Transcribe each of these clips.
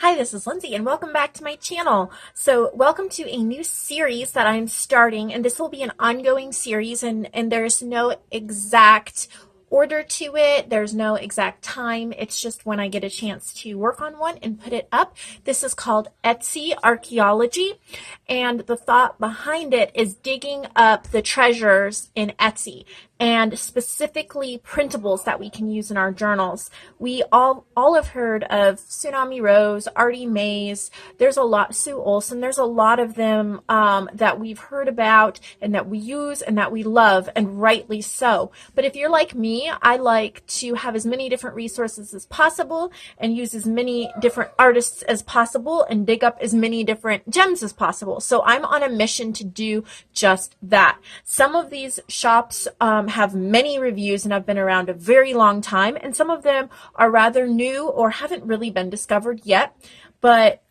Hi, this is Lindsay and welcome back to my channel. So welcome to a new series that I'm starting, and this will be an ongoing series, and there's no exact order to it. There's no exact time. It's just when I get a chance to work on one and put it up. This is called Etsy Archeology, and the thought behind it is digging up the treasures in Etsy, and specifically printables that we can use in our journals. We all have heard of Tsunami Rose, Artie Mays. There's a lot, Sue Olson. There's a lot of them that we've heard about and that we use and that we love, and rightly so. But if you're like me, I like to have as many different resources as possible and use as many different artists as possible and dig up as many different gems as possible. So I'm on a mission to do just that. Some of these shops have many reviews and have been around a very long time, and some of them are rather new or haven't really been discovered yet. But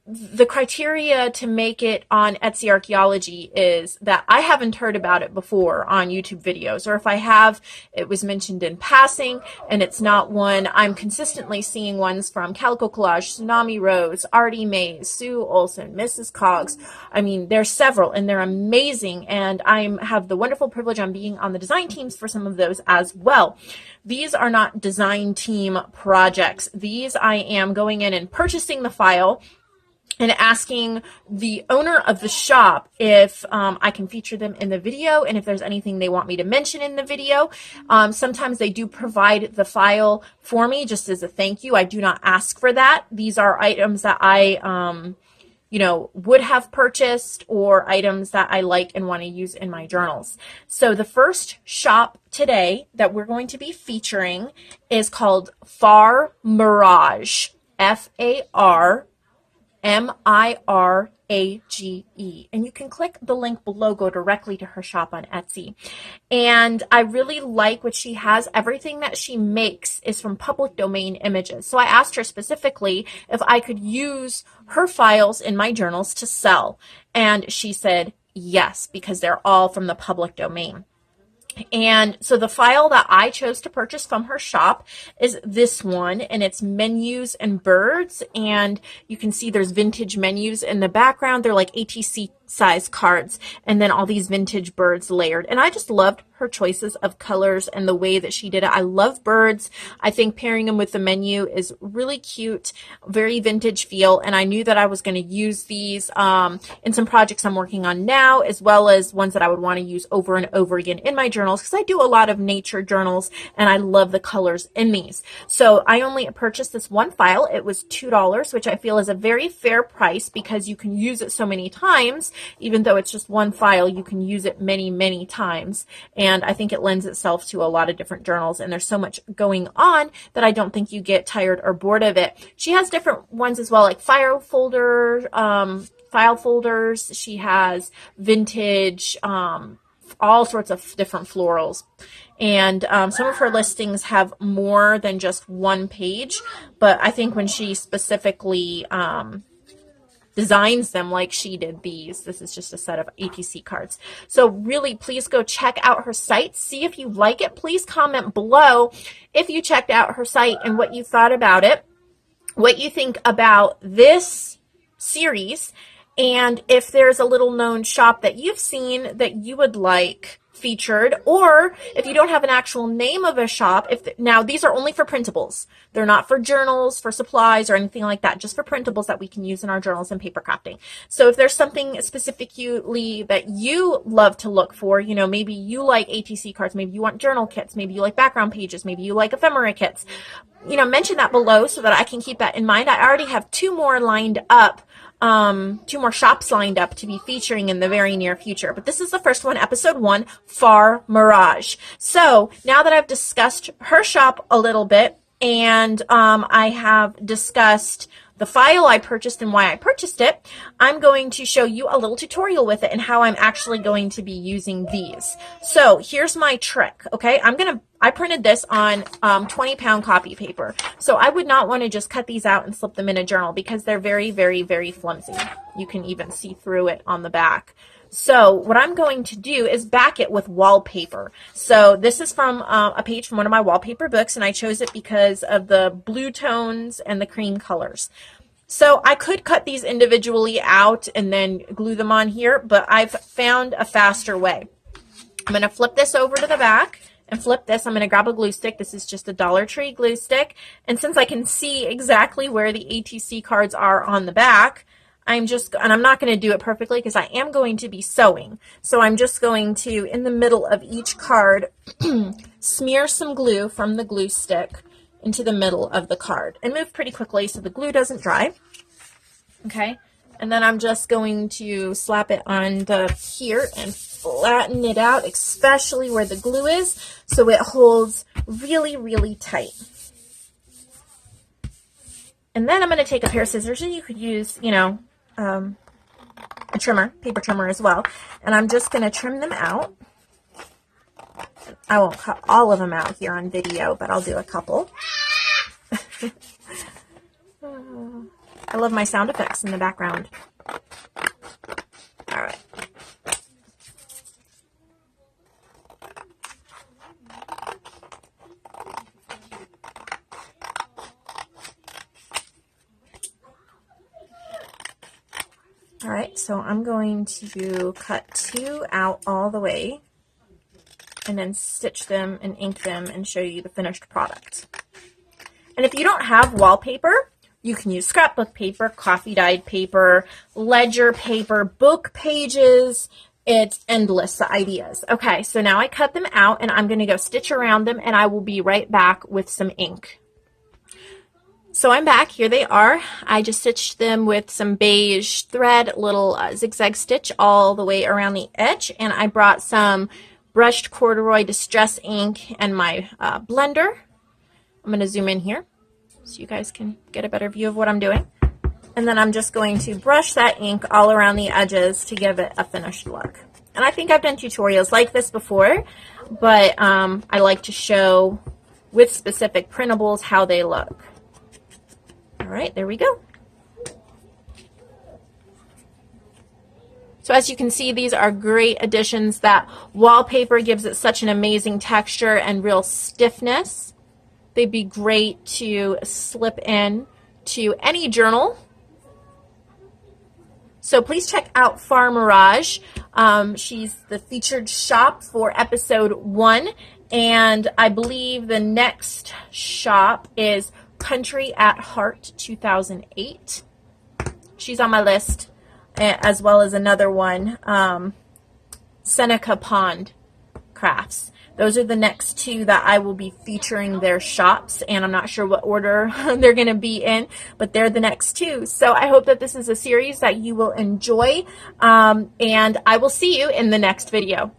the criteria to make it on Etsy Archeology is that I haven't heard about it before on YouTube videos, or if I have, it was mentioned in passing, and it's not one I'm consistently seeing. Ones from Calico Collage, Tsunami Rose, Artie Mays, Sue Olson, Mrs. Coggs. I mean, there's several, and they're amazing, and I have the wonderful privilege on being on the design teams for some of those as well. These are not design team projects. These I am going in and purchasing the file and asking the owner of the shop if I can feature them in the video, and if there's anything they want me to mention in the video. Sometimes they do provide the file for me just as a thank you. I do not ask for that. These are items that I would have purchased, or items that I like and want to use in my journals. So the first shop today that we're going to be featuring is called FarMirage, FarMirage, and you can click the link below, go directly to her shop on Etsy. And I really like what she has. Everything that she makes is from public domain images. So I asked her specifically if I could use her files in my journals to sell, and she said yes, because they're all from the public domain. And so the file that I chose to purchase from her shop is this one, and it's menus and birds. And you can see there's vintage menus in the background. They're like ATC size cards, and then all these vintage birds layered. And I just loved her choices of colors and the way that she did it. I love birds. I think pairing them with the menu is really cute, very vintage feel. And I knew that I was going to use these in some projects I'm working on now, as well as ones that I would want to use over and over again in my journals, because I do a lot of nature journals and I love the colors in these. So I only purchased this one file. It was $2, which I feel is a very fair price, because you can use it so many times. Even though it's just one file, you can use it many, many times. And I think it lends itself to a lot of different journals, and there's so much going on that I don't think you get tired or bored of it. She has different ones as well, like file folders. She has vintage, all sorts of different florals. And some of her listings have more than just one page, but I think when she specifically designs them like she did these, this is just a set of ATC cards. So really, please go check out her site. See if you like it. Please comment below if you checked out her site and what you thought about it, what you think about this series, and if there's a little known shop that you've seen that you would like featured, or if you don't have an actual name of a shop. Now these are only for printables. They're not for journals, for supplies, or anything like that, just for printables that we can use in our journals and paper crafting. So if there's something specifically that you love to look for, maybe you like ATC cards, maybe you want journal kits, maybe you like background pages, maybe you like ephemera kits, mention that below so that I can keep that in mind. I already have two more lined up, two more shops lined up to be featuring in the very near future. But this is the first one, episode 1, FarMirage. So now that I've discussed her shop a little bit, and I have discussed the file I purchased and why I purchased it, I'm going to show you a little tutorial with it and how I'm actually going to be using these. So here's my trick, okay? I printed this on 20-pound copy paper. So I would not want to just cut these out and slip them in a journal, because they're very, very, very flimsy. You can even see through it on the back. So what I'm going to do is back it with wallpaper. So this is from a page from one of my wallpaper books, and I chose it because of the blue tones and the cream colors. So I could cut these individually out and then glue them on here, but I've found a faster way. I'm going to flip this over to the back and flip this. I'm going to grab a glue stick. This is just a Dollar Tree glue stick. And since I can see exactly where the ATC cards are on the back, I'm not going to do it perfectly because I am going to be sewing. So I'm just going to, in the middle of each card, smear some glue from the glue stick into the middle of the card and move pretty quickly so the glue doesn't dry. Okay, and then I'm just going to slap it on here and flatten it out, especially where the glue is, so it holds really, really tight. And then I'm going to take a pair of scissors, and you could use, you know, a trimmer, paper trimmer as well, and I'm just going to trim them out. I won't cut all of them out here on video, but I'll do a couple. I love my sound effects in the background. All right. All right, so I'm going to cut 2 out all the way and then stitch them and ink them and show you the finished product. And if you don't have wallpaper, you can use scrapbook paper, coffee dyed paper, ledger paper, book pages. It's endless, the ideas. Okay, so now I cut them out and I'm going to go stitch around them and I will be right back with some ink. So I'm back. Here they are. I just stitched them with some beige thread, little zigzag stitch all the way around the edge, and I brought some brushed corduroy distress ink and my blender. I'm going to zoom in here so you guys can get a better view of what I'm doing. And then I'm just going to brush that ink all around the edges to give it a finished look. And I think I've done tutorials like this before, but I like to show with specific printables how they look. All right, there we go. So as you can see, these are great additions. That wallpaper gives it such an amazing texture and real stiffness. They'd be great to slip in to any journal. So please check out FarMirage. She's the featured shop for episode 1. And I believe the next shop is Country at Heart 2008. She's on my list, as well as another one, Seneca Pond Crafts. Those are the next 2 that I will be featuring their shops, and I'm not sure what order they're going to be in, but they're the next 2. So I hope that this is a series that you will enjoy, and I will see you in the next video.